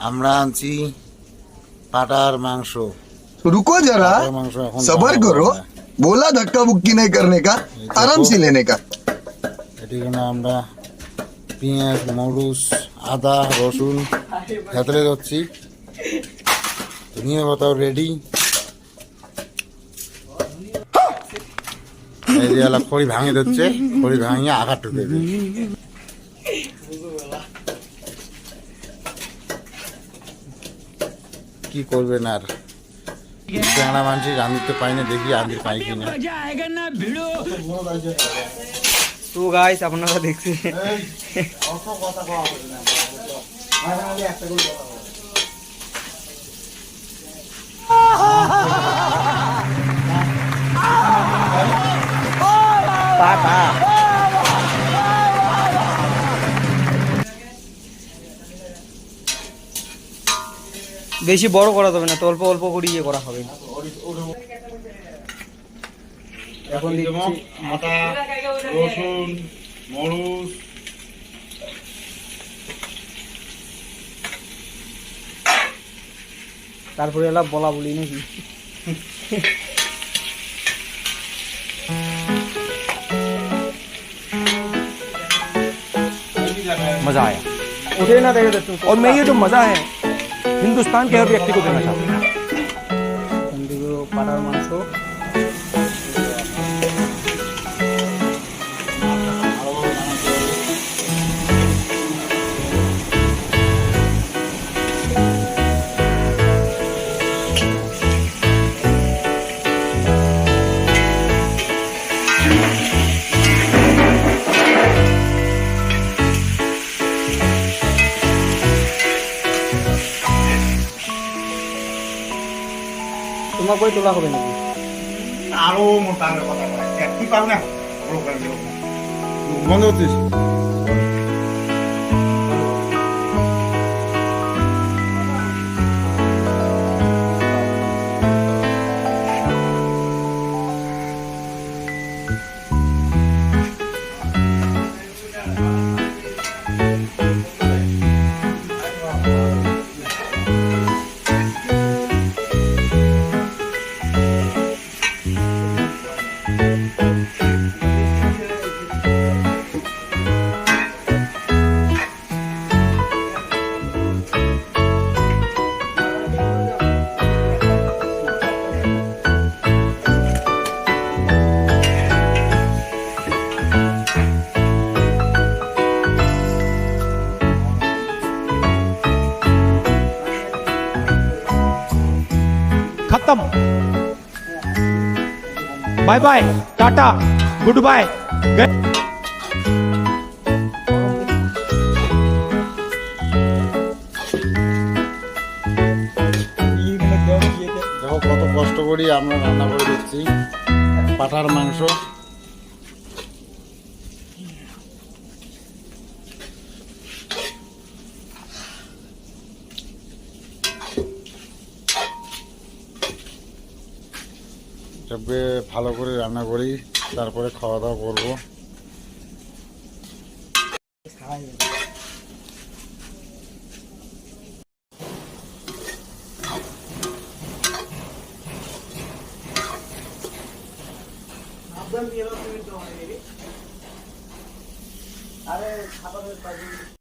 আমরা আনছি পাটার মাংস। रुको जरा, পাটার মাংস এখন सबर करो। बोला धक्का बुक्की नहीं करने का, आराम से लेने का। এটি আমরা পেঁয়াজ, মরিচ, আদা, রসুন ভেতরে যাচ্ছি। ধনিয়া পাতাও রেডি। এই যে এলা খড়ি ভাঙে দিচ্ছে, খড়ি ভাঙিয়ে আঘাত ঢুকে দেবে। কি করবেন আর, ট্যাংরা মানছি রাঁধতে পাই না, দেখি রাঁধতে পাই কিনা। তো গাইস আপনারা দেখছেন বেশি বড় করা যাবে না, তো অল্প অল্প করে ইয়ে করা হবে। এখন দিচ্ছি আদা, রসুন, মরিচ, তারপরে এলা বলা বলি নাকি मजा आया। उठे ना देखे तो और मैं ये जो मजा है हिंदुस्तान के हर व्यक्ति को देना चाहता हूँ। পাটার মাংস তোমার করে তোলা হবে নাকি? আরো মোটা কথা কি পারো না বন্ধ হচ্ছিস। खत्म। Bye bye, tata, good bye. দেখো কত কষ্ট করি আমরা রান্না করে দিচ্ছি পাঠার মাংস। ভালো করে রান্না করি, তারপরে খাওয়া দাওয়া করবো।